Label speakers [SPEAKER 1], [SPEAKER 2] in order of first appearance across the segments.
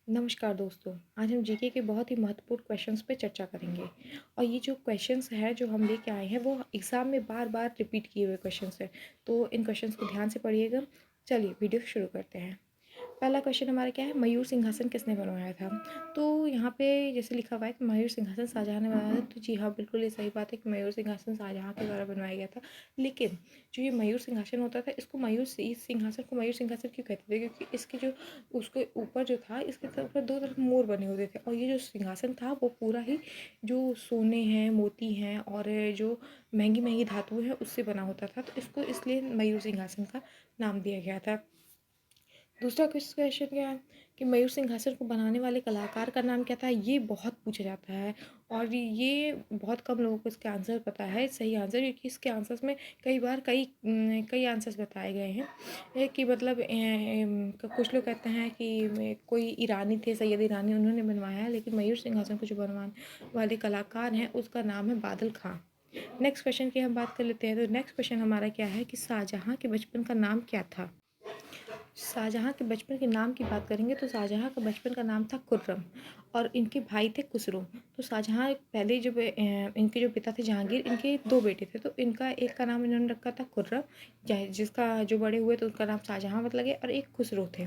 [SPEAKER 1] नमस्कार दोस्तों, आज हम जीके के बहुत ही महत्वपूर्ण क्वेश्चंस पे चर्चा करेंगे। और ये जो क्वेश्चंस हैं जो हम लेके आए हैं वो एग्ज़ाम में बार-बार रिपीट किए हुए क्वेश्चंस हैं। तो इन क्वेश्चंस को ध्यान से पढ़िएगा। चलिए वीडियो शुरू करते हैं। पहला क्वेश्चन हमारा क्या है, मयूर सिंहासन किसने बनवाया था? तो यहाँ पे जैसे लिखा हुआ है कि मयूर सिंहासन शाहजहाँ ने बनवाया था, तो जी हाँ, बिल्कुल ये सही बात है कि मयूर सिंहासन शाहजहाँ के द्वारा बनवाया गया था। लेकिन जो ये मयूर सिंहासन होता था, इसको इस सिंहासन को मयूर सिंहासन क्यों कहते थे? क्योंकि इसके जो उसके ऊपर जो था, इसके ऊपर दो तरफ मोर बने होते थे और ये जो सिंहासन था वो पूरा ही जो सोने हैं, मोती हैं और जो महंगी महंगी धातु है उससे बना होता था, तो इसको इसलिए मयूर सिंहासन का नाम दिया गया था। दूसरा क्वेश्चन क्या है कि मयूर सिंहासन को बनाने वाले कलाकार का नाम क्या था? ये बहुत पूछा जाता है और ये बहुत कम लोगों को इसका आंसर पता है, सही आंसर, क्योंकि इसके आंसर्स में कई बार कई आंसर्स बताए गए हैं। कि मतलब कुछ लोग कहते हैं कि कोई ईरानी थे, सैयद ईरानी, उन्होंने बनवाया है, लेकिन मयूर सिंहासन को जो बनवाने वाले कलाकार हैं उसका नाम है बादल खां। नेक्स्ट क्वेश्चन की हम बात कर लेते हैं। तो नेक्स्ट क्वेश्चन हमारा क्या है कि शाहजहाँ के बचपन का नाम क्या था? शाहजहाँ के बचपन के नाम की बात करेंगे तो शाहजहाँ का बचपन का नाम था खुर्रम और इनके भाई थे खुसरो। तो शाहजहाँ पहले जब इनके जो पिता थे जहांगीर, इनके दो बेटे थे, तो इनका एक का नाम इन्होंने रखा था खुर्रम, जिसका जो बड़े हुए तो उनका नाम शाहजहाँ मत लगे, और एक खुसरो थे।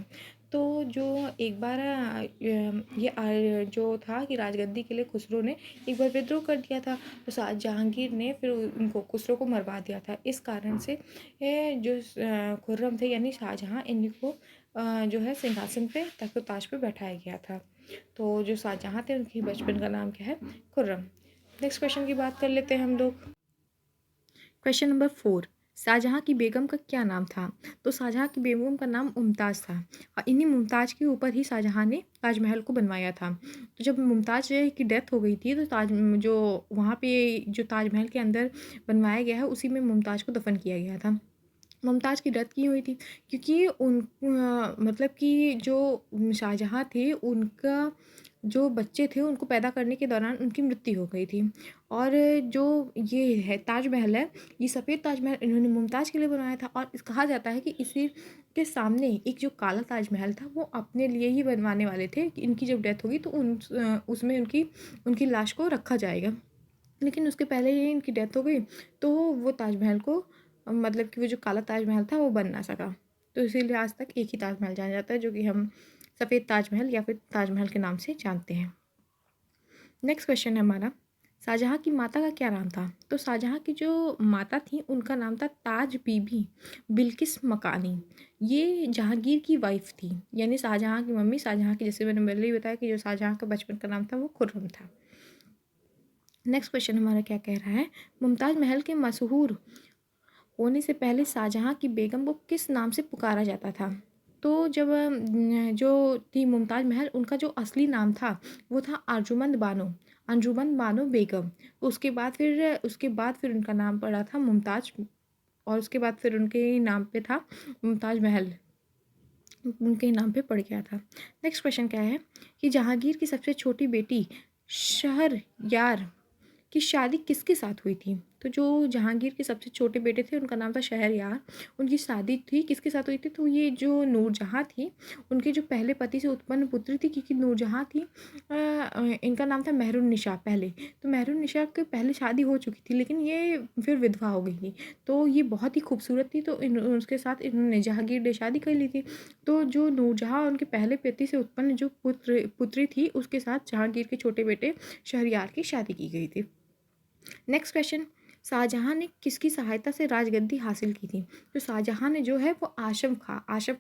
[SPEAKER 1] तो जो एक बार जो था कि राजगद्दी के लिए खुसरो ने एक बार विद्रोह कर दिया था, तो जहांगीर ने फिर उनको खुसरो को मरवा दिया था। इस कारण से जो खुर्रम थे यानी शाहजहाँ, इनको जो है सिंहासन पे तख्त ताज पे बैठाया गया था। तो जो शाहजहाँ थे उनके बचपन का नाम क्या है? खुर्रम। नेक्स्ट क्वेश्चन की बात कर लेते हैं हम लोग। क्वेश्चन नंबर 4, शाहजहाँ की बेगम का क्या नाम था? तो शाहजहाँ की बेगम का नाम मुमताज़ था और इन्हीं मुमताज़ के ऊपर ही शाहजहाँ ने ताजमहल को बनवाया था। तो जब मुमताज़ की डेथ हो गई थी तो जो वहाँ पे जो ताजमहल के अंदर बनवाया गया है उसी में मुमताज़ को दफन किया गया था। मुमताज़ की डेथ क्यों हुई थी? क्योंकि मतलब कि जो शाहजहाँ थे उनका जो बच्चे थे उनको पैदा करने के दौरान उनकी मृत्यु हो गई थी। और जो ये है ताजमहल है, ये सफ़ेद ताजमहल इन्होंने मुमताज़ के लिए बनवाया था और कहा जाता है कि इसी के सामने एक जो काला ताजमहल था वो अपने लिए ही बनवाने वाले थे कि इनकी जब डेथ होगी तो उसमें उनकी उनकी लाश को रखा जाएगा। लेकिन उसके पहले ही इनकी डेथ हो गई, तो वो ताजमहल को मतलब कि वो जो काला ताजमहल था वो बन ना सका। तो इसीलिए आज तक एक ही ताजमहल जाना जाता है जो कि हम सफ़ेद ताजमहल या फिर ताजमहल के नाम से जानते हैं। नेक्स्ट क्वेश्चन है हमारा, शाहजहाँ की माता का क्या नाम था? तो शाहजहाँ की जो माता थी उनका नाम था ताज बीबी बिल्किस मकानी। ये जहांगीर की वाइफ थी, यानी शाहजहाँ की मम्मी। शाहजहाँ की, जैसे मैंने पहले ही बताया कि जो शाहजहाँ का बचपन का नाम था वो खुर्रम था। नेक्स्ट क्वेश्चन हमारा क्या कह रहा है, मुमताज़ महल के मशहूर होने से पहले शाहजहाँ की बेगम को किस नाम से पुकारा जाता था? तो जब जो थी मुमताज़ महल, उनका जो असली नाम था वो था अंजुमन बानो बेगम। उसके बाद फिर उनका नाम पड़ा था मुमताज़, और उसके बाद फिर उनके नाम पे था मुमताज़ महल, उनके नाम पे पड़ गया था। नेक्स्ट क्वेश्चन क्या है कि जहांगीर की सबसे छोटी बेटी शहरयार की शादी किसके साथ हुई थी? तो जो जहांगीर के सबसे छोटे बेटे थे उनका नाम था शहरयार, उनकी शादी थी किसके साथ हुई थी? तो ये जो नूरजहाँ थी, उनके जो पहले पति से उत्पन्न पुत्री थी, क्योंकि नूरजहाँ थी इनका नाम था मेहरुन्निसा पहले। तो मेहरुन्निसा की पहले शादी हो चुकी थी लेकिन ये फिर विधवा हो गई थी, तो ये बहुत ही खूबसूरत थी, तो उसके साथ इन्होंने जहांगीर ने शादी कर ली थी। तो जो नूरजहाँ उनके पहले पति से उत्पन्न जो पुत्री थी उसके साथ जहांगीर के छोटे बेटे शहरयार की शादी की गई थी। नेक्स्ट क्वेश्चन, शाहजहाँ ने किसकी सहायता से राजगद्दी हासिल की थी? तो शाहजहाँ ने जो है वो आशफ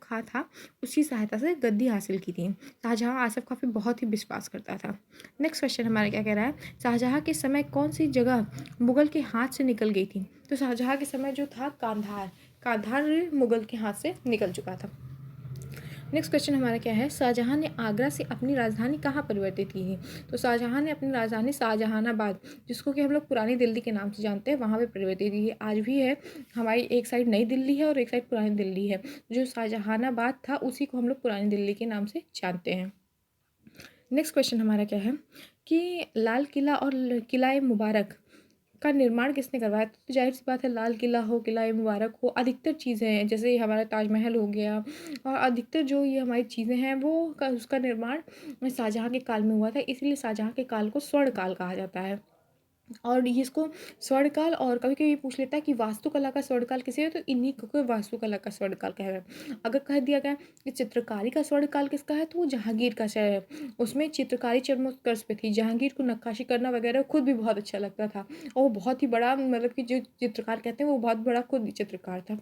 [SPEAKER 1] खां था, उसकी सहायता से गद्दी हासिल की थी। शाहजहाँ आसफ खां पे बहुत ही विश्वास करता था। नेक्स्ट क्वेश्चन हमारा क्या कह रहा है, शाहजहाँ के समय कौन सी जगह मुगल के हाथ से निकल गई थी? तो शाहजहाँ के समय जो था कांधार मुगल के हाथ से निकल चुका था। नेक्स्ट क्वेश्चन हमारा क्या है, शाहजहाँ ने आगरा से अपनी राजधानी कहाँ परिवर्तित की थी? तो शाहजहाँ ने अपनी राजधानी शाहजहानाबाद, जिसको कि हम लोग पुरानी दिल्ली के नाम से जानते हैं, वहाँ पे परिवर्तित की है। आज भी है, हमारी एक साइड नई दिल्ली है और एक साइड पुरानी दिल्ली है। जो शाहजहानाबाद था उसी को हम लोग पुरानी दिल्ली के नाम से जानते हैं। नेक्स्ट क्वेश्चन हमारा क्या है कि लाल किला और किला मुबारक का निर्माण किसने करवाया? तो ज़ाहिर-सी बात है लाल किला हो, किला-ए मुबारक हो, अधिकतर चीज़ें हैं जैसे हमारा ताजमहल हो गया और अधिकतर जो ये हमारी चीज़ें हैं वो का उसका निर्माण शाहजहाँ के काल में हुआ था, इसीलिए शाहजहाँ के काल को स्वर्ण काल कहा जाता है। और ये इसको स्वर्णकाल और कभी-कभी ये पूछ लेता है कि वास्तुकला का स्वर्णकाल किसे है? तो इन्हीं को वास्तुकला का स्वर्णकाल कहा गया है। अगर कह दिया गया कि चित्रकारी का स्वर्णकाल किसका है? तो वो जहाँगीर का है। उसमें चित्रकारी चरमोत्कर्ष पे थी। जहाँगीर को नक्काशी करना वगैरह खुद भी बहुत अच्छा लगता था और वो बहुत ही बड़ा मतलब कि जो चित्रकार कहते हैं वो बहुत बड़ा खुद चित्रकार था।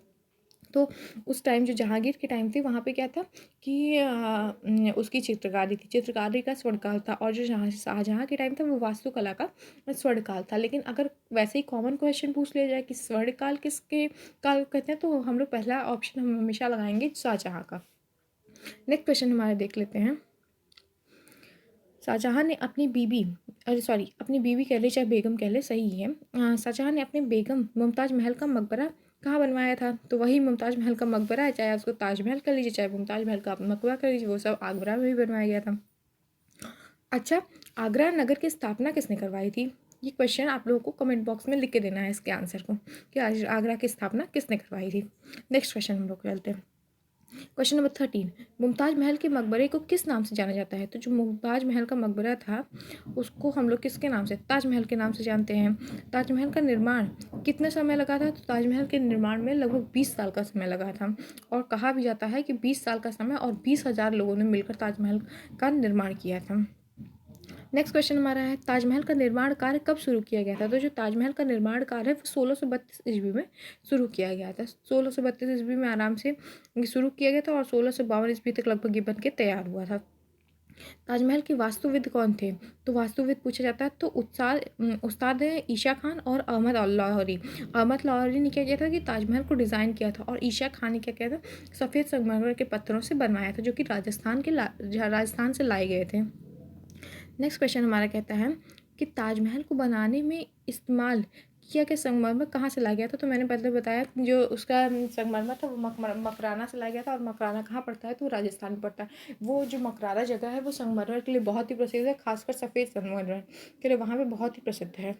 [SPEAKER 1] तो उस टाइम जो जहाँगीर के टाइम थे वहाँ पे क्या था कि उसकी चित्रकारी थी, चित्रकारी का स्वर्णकाल था और जो शाहजहाँ के टाइम था वो वास्तुकला का स्वर्णकाल था। लेकिन अगर वैसे ही कॉमन क्वेश्चन पूछ लिया जाए कि स्वर्णकाल किसके काल कहते हैं तो हम लोग पहला ऑप्शन हम हमेशा लगाएंगे शाहजहाँ का। नेक्स्ट क्वेश्चन हमारे देख लेते हैं। शाहजहाँ ने अपनी बीबी अपनी बीवी कह ले चाहे बेगम कह ले सही है। शाहजहाँ ने अपनी बेगम मुमताज़ महल का मकबरा कहाँ बनवाया था? तो वही मुमताज़ महल का मकबरा है, चाहे आप उसको ताजमहल कर लीजिए, चाहे मुमताज़ महल का मकबरा कर लीजिए, वो सब आगरा में भी बनवाया गया था। अच्छा, आगरा नगर की स्थापना किसने करवाई थी? ये क्वेश्चन आप लोगों को कमेंट बॉक्स में लिख के देना है इसके आंसर को कि आगरा की स्थापना किसने करवाई थी। नेक्स्ट क्वेश्चन हम लोग चलते हैं। क्वेश्चन नंबर 13, मुमताज़ महल के मकबरे को किस नाम से जाना जाता है? तो जो मुमताज़ महल का मकबरा था उसको हम लोग किसके नाम से, ताजमहल के नाम से जानते हैं। ताजमहल का निर्माण कितने समय लगा था? तो ताजमहल के निर्माण में लगभग 20 साल का समय लगा था और कहा भी जाता है कि 20 साल का समय और 20,000 लोगों ने मिलकर ताजमहल का निर्माण किया था। नेक्स्ट क्वेश्चन हमारा है, ताजमहल का निर्माण कार्य कब शुरू किया गया था? तो जो ताजमहल का निर्माण कार्य है वो 1632 ईस्वी में शुरू किया गया था। 1632 ईस्वी में आराम से शुरू किया गया था और 1652 ईस्वी तक लगभग ये बन के तैयार हुआ था। ताजमहल के वास्तुविद कौन थे? तो वास्तुविद पूछा जाता है तो उस्ताद ईशा खान और अहमद लाहौरी। अहमद लाहौरी ने क्या किया था कि ताजमहल को डिज़ाइन किया था और ईशा खान ने क्या किया था, सफ़ेद संगमरमर के पत्थरों से बनवाया था जो कि राजस्थान से लाए गए थे। नेक्स्ट क्वेश्चन हमारा कहता है कि ताजमहल को बनाने में इस्तेमाल किया गया संगमरमर कहाँ से लाया गया था? तो मैंने पहले बताया जो उसका संगमरमर था वो मकराना से लाया गया था और मकराना कहाँ पड़ता है? तो राजस्थान में पड़ता है। वो जो मकराना जगह है वो संगमरमर के लिए बहुत ही प्रसिद्ध है, खासकर सफ़ेद संगमरमर के लिए वहाँ पे बहुत ही प्रसिद्ध है।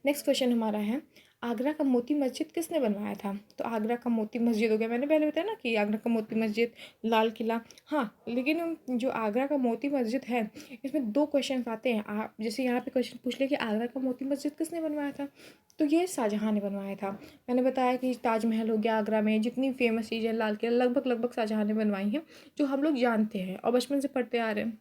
[SPEAKER 1] नेक्स्ट क्वेश्चन हमारा है, आगरा का मोती मस्जिद किसने बनवाया था? तो आगरा का मोती मस्जिद हो गया, मैंने पहले बताया ना कि आगरा का मोती मस्जिद, लाल किला। हाँ, लेकिन जो आगरा का मोती मस्जिद है इसमें 2 क्वेश्चन आते हैं। आप जैसे यहाँ पे क्वेश्चन पूछ लिया कि आगरा का मोती मस्जिद किसने बनवाया था? तो ये शाहजहाँ ने बनवाया था। मैंने बताया कि ताजमहल हो गया आगरा में, जितनी फेमस चीज़ें लाल किला लगभग शाहजहाँ ने बनवाई हैं, जो हम लोग जानते हैं और बचपन से पढ़ते आ रहे हैं।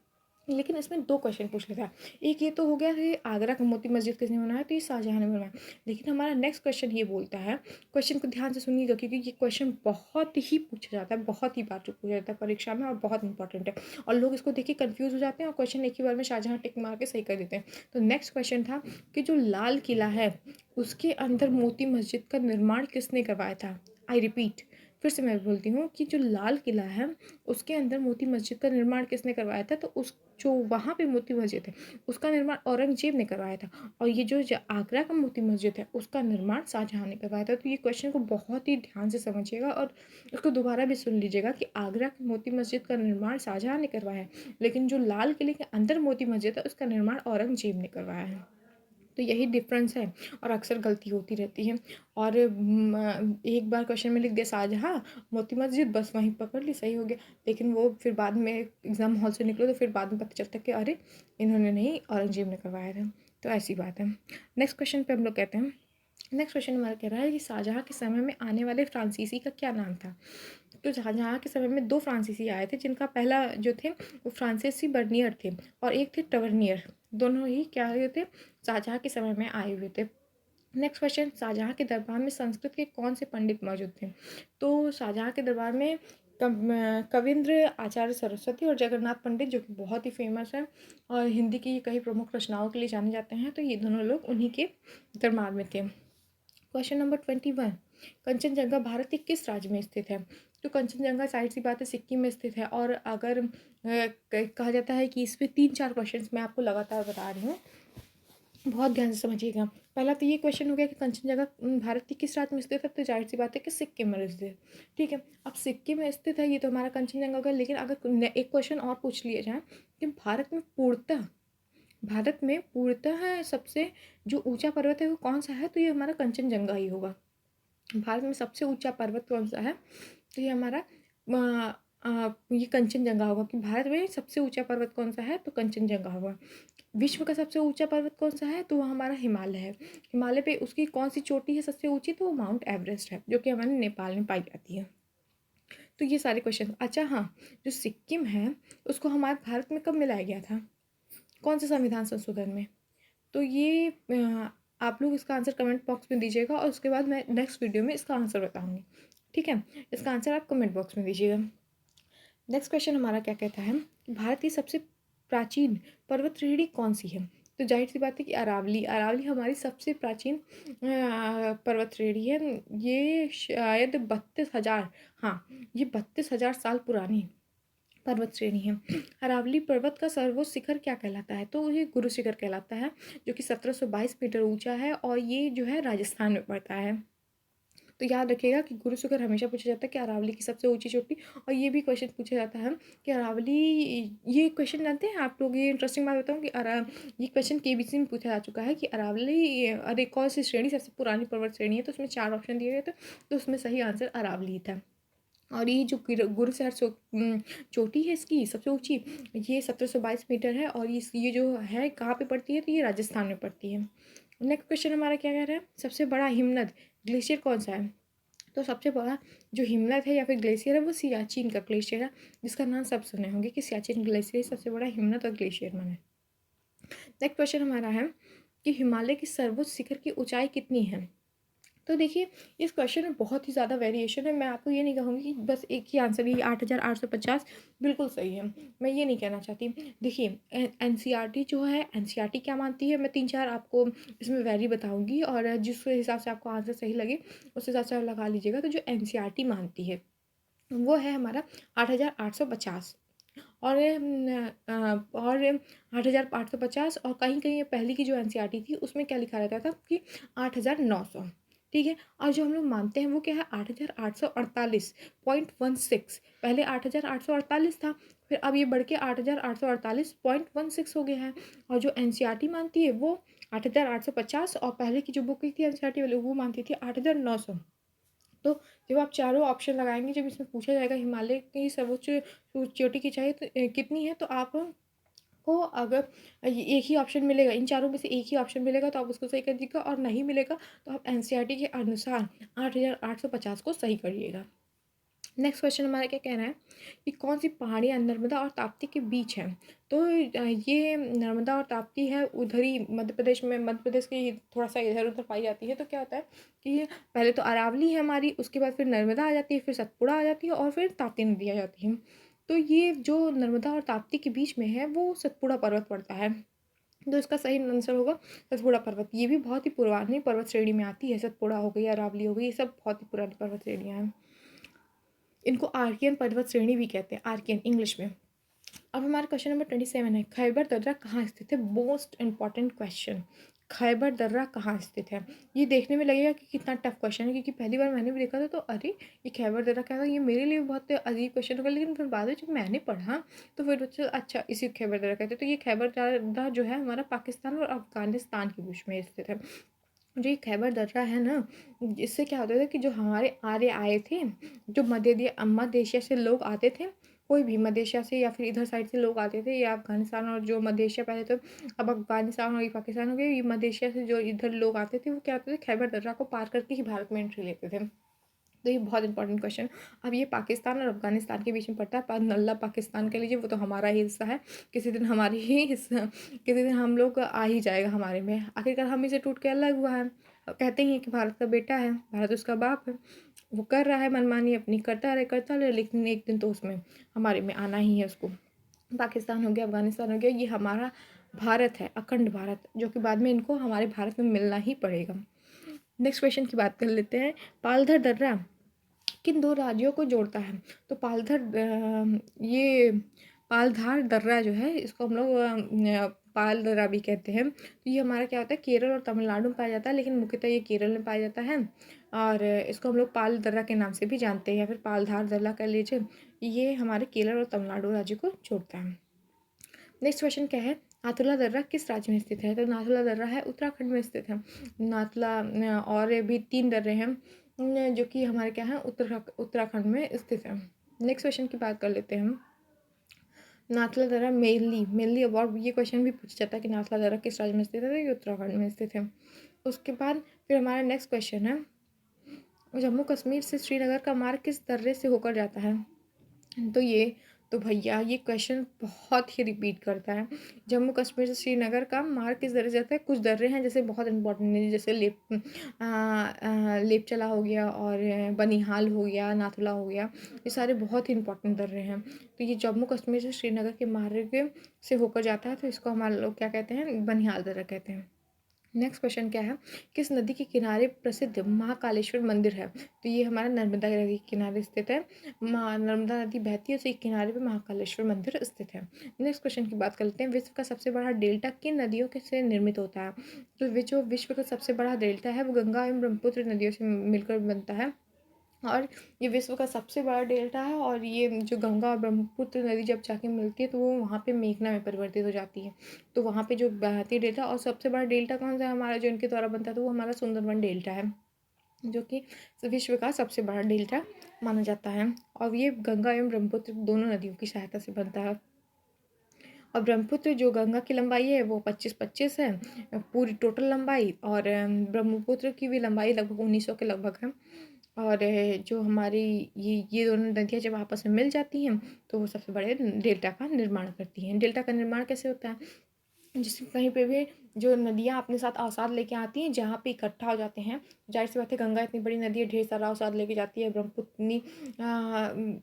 [SPEAKER 1] लेकिन इसमें 2 क्वेश्चन पूछ लेता है। एक ये तो हो गया कि आगरा का मोती मस्जिद किसने बनवाया? तो ये शाहजहाँ ने बनवाया। लेकिन हमारा नेक्स्ट क्वेश्चन ये बोलता है, क्वेश्चन को ध्यान से सुनिएगा क्योंकि ये क्वेश्चन बहुत ही पूछा जाता है, बहुत ही बार जो पूछा जाता है परीक्षा में और बहुत इंपॉर्टेंट है और लोग इसको देख के कन्फ्यूज़ हो जाते हैं और क्वेश्चन एक ही बार में शाहजहाँ टिक मार के सही कर देते हैं। तो नेक्स्ट क्वेश्चन था कि जो लाल किला है, उसके अंदर मोती मस्जिद का निर्माण किसने करवाया था? आई रिपीट, फिर से मैं बोलती हूँ कि जो लाल किला है, उसके अंदर मोती मस्जिद का निर्माण किसने करवाया था? तो उस जो वहाँ पे मोती मस्जिद है उसका निर्माण औरंगजेब ने करवाया था और ये जो आगरा का मोती मस्जिद है उसका निर्माण शाहजहाँ ने करवाया था। तो ये क्वेश्चन को बहुत ही ध्यान से समझिएगा और उसको दोबारा भी सुन लीजिएगा कि आगरा की मोती मस्जिद का निर्माण शाहजहाँ ने करवाया है, लेकिन जो लाल किले के अंदर मोती मस्जिद है उसका निर्माण औरंगजेब ने करवाया है। तो यही डिफरेंस है और अक्सर गलती होती रहती है। और एक बार क्वेश्चन में लिख दिया शाहजहाँ मोती मस्जिद, बस वहीं पकड़ ली, सही हो गया। लेकिन वो फिर बाद में एग्ज़ाम हॉल से निकलो तो फिर बाद में पता चलता कि अरे इन्होंने नहीं, औरंगजेब ने करवाया था। तो ऐसी बात है। नेक्स्ट क्वेश्चन पे हम लोग कहते हैं, नेक्स्ट क्वेश्चन हमारा कह रहा है कि शाहजहाँ के समय में आने वाले फ्रांसीसी का क्या नाम था? तो शाहजहाँ के समय में 2 फ्रांसीसी आए थे जिनका पहला जो थे वो फ्रांसीसी बर्नियर थे और एक थे टवर्नियर। दोनों ही क्या हुए थे? शाहजहाँ के समय में आए हुए थे। नेक्स्ट क्वेश्चन, शाहजहाँ के दरबार में संस्कृत के कौन से पंडित मौजूद थे? तो शाहजहाँ के दरबार में कविंद्र आचार्य सरस्वती और जगन्नाथ पंडित जो कि बहुत ही फेमस है और हिंदी की कई प्रमुख रचनाओं के लिए जाने जाते हैं, तो ये दोनों लोग उन्हीं के दरबार में थे। क्वेश्चन नंबर 21, कंचनजंगा भारत के किस राज्य में स्थित है? तो कंचनजंगा साइड सी बात है सिक्किम में स्थित है और अगर कहा जाता है कि इस पे 3-4 क्वेश्चंस मैं आपको लगातार बता रही हूँ, बहुत ध्यान से समझिएगा। पहला तो ये क्वेश्चन हो गया कि कंचनजंगा भारत के किस राज्य में स्थित है? तो जाहिर सी बात है कि सिक्किम में स्थित है। ठीक है, अब सिक्किम में स्थित है ये तो हमारा कंचनजंगा हो गया, लेकिन अगर एक क्वेश्चन और पूछ लिया जाए कि भारत में पूर्णतः भारत में पूर्णतः सबसे जो ऊंचा पर्वत है वो कौन सा है, तो ये हमारा कंचनजंगा ही होगा। भारत में सबसे ऊंचा पर्वत कौन सा है, तो ये हमारा ये कंचनजंगा होगा कि भारत में सबसे ऊंचा पर्वत कौन सा है, तो कंचनजंगा होगा। विश्व का सबसे ऊंचा पर्वत कौन सा है, तो वो हमारा हिमालय है। हिमालय पे उसकी कौन सी चोटी है सबसे ऊंची, तो वो माउंट एवरेस्ट है, जो कि हमारे नेपाल में पाई जाती है। तो ये सारे क्वेश्चन। अच्छा हाँ, जो सिक्किम है उसको हमारे भारत में कब मिलाया गया था, कौन से संविधान संशोधन में, तो ये आप लोग इसका आंसर कमेंट बॉक्स में दीजिएगा और उसके बाद मैं नेक्स्ट वीडियो में इसका आंसर बताऊंगी। ठीक है, इसका आंसर आप कमेंट बॉक्स में दीजिएगा। नेक्स्ट क्वेश्चन हमारा क्या कहता है, भारत की सबसे प्राचीन पर्वत श्रेणी कौन सी है, तो जाहिर सी बात है कि अरावली। अरावली हमारी सबसे प्राचीन पर्वत श्रेणी है। ये शायद 32,000, हाँ ये 32,000 साल पुरानी पर्वत श्रेणी है। अरावली पर्वत का सर्वोच्च शिखर क्या कहलाता है, तो ये गुरु शिखर कहलाता है, जो कि 1722 मीटर ऊंचा है और ये जो है राजस्थान में पड़ता है। तो याद रखिएगा कि गुरु शिखर हमेशा पूछा जाता है कि अरावली की सबसे ऊंची चोटी। और ये भी क्वेश्चन पूछा जाता है कि अरावली, ये क्वेश्चन जानते हैं आप लोग, ये इंटरेस्टिंग बात बताऊँ कि ये क्वेश्चन केबीसी में पूछा जा चुका है कि अरावली अरे कौन सी श्रेणी सबसे पुरानी पर्वत श्रेणी है, तो उसमें 4 ऑप्शन दिए गए थे, तो उसमें सही आंसर अरावली था। और ये जो गुरु शहर चोटी है इसकी सबसे ऊंची, ये 1722 मीटर है और ये जो है कहाँ पे पड़ती है, तो ये राजस्थान में पड़ती है। नेक्स्ट क्वेश्चन हमारा क्या कह रहा है, सबसे बड़ा हिमनद ग्लेशियर कौन सा है, तो सबसे बड़ा जो हिमनद है या फिर ग्लेशियर है वो सियाचिन का ग्लेशियर है, जिसका नाम सब सुने होंगे कि सियाचिन ग्लेशियर सबसे बड़ा हिमनद और ग्लेशियर माना है। नेक्स्ट क्वेश्चन हमारा है कि हिमालय की सर्वोच्च शिखर की ऊंचाई कितनी है, तो देखिए इस क्वेश्चन में बहुत ही ज़्यादा वेरिएशन है। मैं आपको ये नहीं कहूँगी कि बस एक ही आंसर है, 8,850 बिल्कुल सही है, मैं ये नहीं कहना चाहती। देखिए एनसीईआरटी जो है, एनसीईआरटी क्या मानती है, मैं 3-4 आपको इसमें वैरी बताऊँगी और जिस हिसाब से आपको आंसर सही लगे उस हिसाब से आप लगा लीजिएगा। तो जो एनसीईआरटी मानती है वो है हमारा 8,850 और 8,850, और कहीं कहीं पहले की जो एनसीईआरटी थी उसमें क्या लिखा रहता था कि 8,900। ठीक है, और जो हम लोग मानते हैं वो क्या है, 8,848.16। पहले 8,848 था, फिर अब ये बढ़ के 8,848.16 हो गया है। और जो एनसीईआरटी मानती है वो 8,850, और पहले की जो बुक थी एनसीईआरटी वाली वो मानती थी 8,900। तो जब आप चारों ऑप्शन लगाएंगे, जब इसमें पूछा जाएगा हिमालय की सर्वोच्च चोटी की ऊंचाई तो कितनी है, तो आप को अगर एक ही ऑप्शन मिलेगा, इन चारों में से एक ही ऑप्शन मिलेगा तो आप उसको सही कर दीजिएगा, और नहीं मिलेगा तो आप एनसीईआरटी के अनुसार 8,850 को सही करिएगा। नेक्स्ट क्वेश्चन हमारा क्या कह रहा है कि कौन सी पहाड़ियाँ नर्मदा और ताप्ती के बीच हैं, तो ये नर्मदा और ताप्ती है उधर ही मध्य प्रदेश में, मध्य प्रदेश के थोड़ा सा इधर उधर पाई जाती है। तो क्या होता है कि पहले तो अरावली है हमारी, उसके बाद फिर नर्मदा आ जाती है, फिर सतपुड़ा आ जाती है और फिर ताप्ती नदी आ जाती है। तो ये जो नर्मदा और ताप्ती के बीच में है वो सतपुड़ा पर्वत पड़ता है, तो इसका सही आंसर होगा सतपुड़ा पर्वत। ये भी बहुत ही पुरानी पर्वत श्रेणी में आती है, सतपुड़ा हो गई, अरावली हो गई, ये सब बहुत ही पुरानी पर्वत श्रेणियाँ हैं। इनको आर्कियन पर्वत श्रेणी भी कहते हैं, आर्कियन इंग्लिश में। अब हमारा क्वेश्चन नंबर 27 है, खैबर दर्रा कहाँ स्थित है, मोस्ट इंपॉर्टेंट क्वेश्चन। खैबर दर्रा कहाँ स्थित है, ये देखने में लगेगा कि कितना टफ क्वेश्चन है, क्योंकि पहली बार मैंने भी देखा था तो अरे ये खैबर दर्रा क्या था, ये मेरे लिए बहुत अजीब क्वेश्चन होगा। लेकिन फिर बाद में जब मैंने पढ़ा तो फिर बच्चे अच्छा इसी खैबर दर्रा कहते हैं। तो ये खैबर दर्रा जो है हमारा पाकिस्तान और अफगानिस्तान के बीच में स्थित है। जो ये खैबर दर्रा है ना, इससे क्या होता था कि जो हमारे आर्य आए थे, जो मध्य एशिया से लोग आते थे, कोई भी मध्य एशिया से या फिर इधर साइड से लोग आते थे, या अफगानिस्तान और जो मध्य एशिया पहले तो अब अफगानिस्तान और ये पाकिस्तान हो गया, ये मध्य एशिया से जो इधर लोग आते थे वो क्या होते थे, खैबर दर्रा को पार करके ही भारत में एंट्री लेते थे। तो ये बहुत इंपॉर्टेंट क्वेश्चन। अब ये पाकिस्तान और अफगानिस्तान के बीच में पड़ता है, नल्ला पाकिस्तान के लीजिए, वो तो हमारा ही हिस्सा है, किसी दिन हमारी ही हिस्सा, किसी दिन हम लोग आ ही जाएगा हमारे में। आखिरकार हम इसे टूट के अलग हुआ है, कहते हैं कि भारत का बेटा है, भारत उसका बाप है, वो कर रहा है मनमानी अपनी, करता रहे, लेकिन एक दिन तो उसमें हमारे में आना ही है उसको। पाकिस्तान हो गया, अफगानिस्तान हो गया, ये हमारा भारत है, अखंड भारत, जो कि बाद में इनको हमारे भारत में मिलना ही पड़ेगा। नेक्स्ट क्वेश्चन की बात कर लेते हैं, पालधर दर्रा किन दो राज्यों को जोड़ता है, तो ये पालधार दर्रा जो है इसको हम लोग पाल दर्रा भी कहते हैं। तो ये हमारा क्या होता है, केरल और तमिलनाडु में पाया जाता है, लेकिन मुख्यतः ये केरल में पाया जाता है, और इसको हम लोग पाल दर्रा के नाम से भी जानते हैं, या फिर पालधार दर्रा कह लीजिए। ये हमारे केरल और तमिलनाडु राज्य को जोड़ता है। नेक्स्ट क्वेश्चन क्या है, नाथुला दर्रा किस राज्य में स्थित है? तो नाथुला दर्रा है उत्तराखंड में स्थित है। नाथुला और भी 3 दर्रे हैं जो कि हमारे क्या हैं उत्तराखंड में स्थित है। नेक्स्ट क्वेश्चन की बात कर लेते हैं हम। नाथुला दर्रा मेनली अबाउट ये क्वेश्चन भी पूछा जाता है कि नाथुला दर्रा किस राज्य में स्थित है? तो ये उत्तराखंड में स्थित है। उसके बाद फिर हमारा नेक्स्ट क्वेश्चन है, जम्मू कश्मीर से श्रीनगर का मार्ग किस दर्रे से होकर जाता है? तो भैया ये क्वेश्चन बहुत ही रिपीट करता है। जम्मू कश्मीर से श्रीनगर का मार्ग किस दर्रे से जाता है? कुछ दर्रे हैं जैसे बहुत इंपॉर्टेंट है, जैसे लेपचला हो गया और बनिहाल हो गया, नाथुला हो गया, ये सारे बहुत ही इंपॉर्टेंट दर्रे हैं। तो ये जम्मू कश्मीर से श्रीनगर के मार्ग से होकर जाता है, तो इसको हमारे लोग क्या कहते हैं? बनिहाल दर्रा कहते हैं। नेक्स्ट क्वेश्चन क्या है, किस नदी के किनारे प्रसिद्ध महाकालेश्वर मंदिर है? तो ये हमारा नर्मदा नदी के किनारे स्थित है। नर्मदा नदी बहती है, उसी किनारे पे महाकालेश्वर मंदिर स्थित है। नेक्स्ट क्वेश्चन की बात कर लेते हैं, विश्व का सबसे बड़ा डेल्टा किन नदियों के से निर्मित होता है? तो जो विश्व का सबसे बड़ा डेल्टा है वो गंगा एवं ब्रह्मपुत्र नदियों से मिलकर बनता है, और ये विश्व का सबसे बड़ा डेल्टा है। और ये जो गंगा और ब्रह्मपुत्र नदी जब जाके मिलती है तो वो वहाँ पे मेघना में परिवर्तित हो जाती है। तो वहाँ पे जो बहती डेल्टा, और सबसे बड़ा डेल्टा कौन सा है हमारा जो इनके द्वारा बनता है? तो वो हमारा सुंदरबन डेल्टा है, जो कि विश्व का सबसे बड़ा डेल्टा माना जाता है। और ये गंगा एवं ब्रह्मपुत्र दोनों नदियों की सहायता से बनता है। और ब्रह्मपुत्र जो गंगा की लंबाई है वो 25-25 है पूरी टोटल लंबाई, और ब्रह्मपुत्र की भी लंबाई लगभग 1900 के लगभग है। और जो हमारी ये दोनों नदियाँ जब आपस में मिल जाती हैं तो वो सबसे बड़े डेल्टा का निर्माण करती हैं। डेल्टा का निर्माण कैसे होता है? जैसे कहीं पे भी जो नदियाँ अपने साथ अवसाद लेके आती हैं, जहाँ पे इकट्ठा हो जाते हैं, जाहिर सी बात है गंगा इतनी बड़ी नदी है, ढेर सारा अवसाद लेके जाती है। ब्रह्मपुत्र इतनी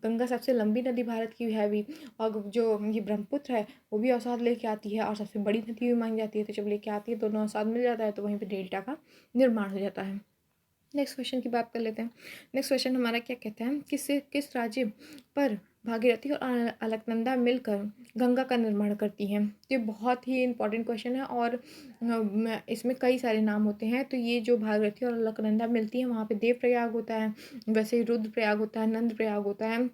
[SPEAKER 1] गंगा सबसे लंबी नदी भारत की है भी, और जो ये ब्रह्मपुत्र है वो भी अवसाद लेके आती है और सबसे बड़ी नदी भी मानी जाती है। तो जब लेके आती है दोनों अवसाद मिल जाता है तो वहीं पर डेल्टा का निर्माण हो जाता है। नेक्स्ट क्वेश्चन की बात कर लेते हैं। नेक्स्ट क्वेश्चन हमारा क्या कहता है, किस राज्य पर भागीरथी और अलकनंदा मिलकर गंगा का निर्माण करती हैं? तो ये बहुत ही इंपॉर्टेंट क्वेश्चन है, और इसमें कई सारे नाम होते हैं। तो ये जो भागीरथी और अलकनंदा मिलती है वहाँ पे देव प्रयाग होता है, वैसे ही रुद्र प्रयाग होता है, नंद प्रयाग होता है,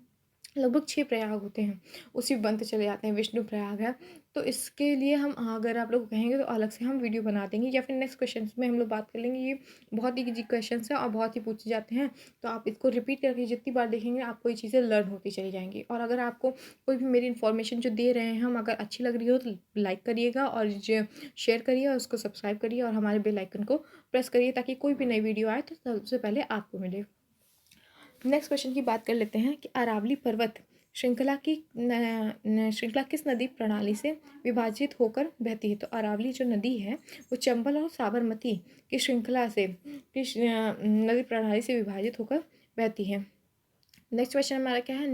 [SPEAKER 1] लगभग 6 प्रयाग होते हैं, उसी बनते चले जाते हैं। विष्णु प्रयाग है। तो इसके लिए हम, अगर आप लोग कहेंगे तो अलग से हम वीडियो बना देंगे, या फिर नेक्स्ट क्वेश्चन में हम लोग बात कर लेंगे। ये बहुत ही इजी क्वेश्चन है और बहुत ही पूछे जाते हैं, तो आप इसको रिपीट करके जितनी बार देखेंगे आपको ये चीज़ें लर्न होती चली जाएंगी। और अगर आपको कोई भी मेरी इन्फॉर्मेशन जो दे रहे हैं हम अगर अच्छी लग रही हो तो लाइक करिएगा, और जो शेयर करिए और उसको सब्सक्राइब करिए, और हमारे बेल आइकन को प्रेस करिए ताकि कोई भी नई वीडियो आए तो सबसे पहले आपको मिले। नेक्स्ट क्वेश्चन की बात कर लेते हैं कि अरावली पर्वत श्रृंखला किस नदी प्रणाली से विभाजित होकर बहती है? तो अरावली जो नदी है वो चंबल और साबरमती की श्रृंखला से नदी प्रणाली से विभाजित होकर बहती है। नेक्स्ट क्वेश्चन हमारा क्या है,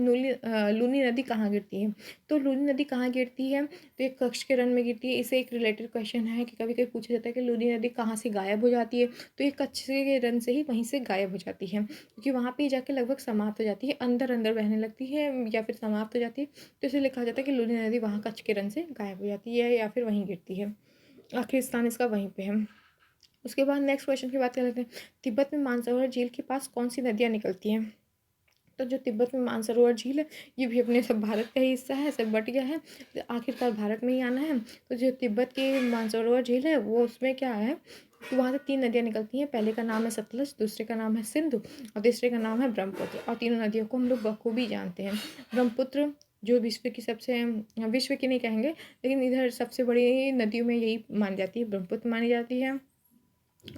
[SPEAKER 1] लूनी नदी कहाँ गिरती है? तो लूनी नदी कहाँ गिरती है? तो एक कक्ष के रन में गिरती है। इसे एक रिलेटेड क्वेश्चन है कि कभी कभी पूछा जाता है कि लूनी नदी कहाँ से गायब हो जाती है? तो ये कच्छ के रन से ही वहीं से गायब हो जाती है, क्योंकि वहाँ पे जाके लगभग समाप्त हो जाती है, अंदर अंदर बहने लगती है या फिर समाप्त हो जाती है। तो इसे लिखा जाता है कि लूनी नदी वहाँ कच्छ के रन से गायब हो जाती है या फिर वहीं गिरती है, आखिरी स्थान इसका वहीं पे है। उसके बाद नेक्स्ट क्वेश्चन की बात कर लेते हैं, तिब्बत में मानसरोवर झील के पास कौन सी नदियाँ निकलती हैं? तो जो तिब्बत में मानसरोवर झील है ये भी अपने सब भारत का ही हिस्सा है, सब बट गया है, तो आखिरकार भारत में ही आना है। तो जो तिब्बत की मानसरोवर झील है वो उसमें क्या है कि वहाँ से 3 नदियाँ निकलती हैं। पहले का नाम है सतलज, दूसरे का नाम है सिंधु, और तीसरे का नाम है ब्रह्मपुत्र। और तीनों नदियों को हम लोग बखूबी जानते हैं। ब्रह्मपुत्र जो विश्व की नहीं कहेंगे, लेकिन इधर सबसे बड़ी नदियों में यही मानी जाती है, ब्रह्मपुत्र मानी जाती है।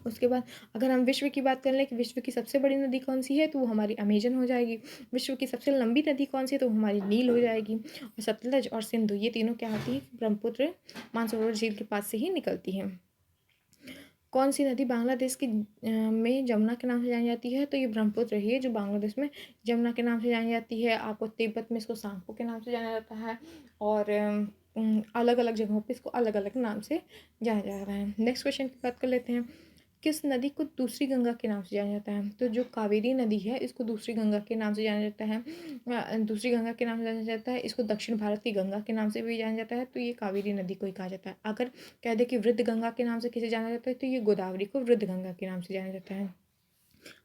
[SPEAKER 1] उसके बाद अगर हम विश्व की बात कर लें कि विश्व की सबसे बड़ी नदी कौन सी है, तो वो हमारी अमेजन हो जाएगी। विश्व की सबसे लंबी नदी कौन सी है, तो वो हमारी नील हो जाएगी। और सतलज और सिंधु ये तीनों क्या होती है, ब्रह्मपुत्र मानसरोवर झील के पास से ही निकलती हैं। कौन सी नदी बांग्लादेश की में जमुना के नाम से जानी जाती है? तो ये ब्रह्मपुत्र ही है जो बांग्लादेश में जमुना के नाम से जानी जाती है। आपको तिब्बत में इसको सांगपो के नाम से जाना जाता है, और अलग अलग जगहों पे इसको अलग अलग नाम से जाना जा रहा है। नेक्स्ट क्वेश्चन की बात कर लेते हैं, किस नदी को दूसरी गंगा के नाम से जाना जाता है? तो जो कावेरी नदी है इसको दूसरी गंगा के नाम से जाना जाता है, दूसरी गंगा के नाम से जाना जाता है। इसको दक्षिण भारत की गंगा के नाम से भी जाना जाता है, तो ये कावेरी नदी को ही कहा जाता है। अगर कह दे कि वृद्ध गंगा के नाम से किसे जाना जाता है, तो ये गोदावरी को वृद्ध गंगा के नाम से जाना जाता है।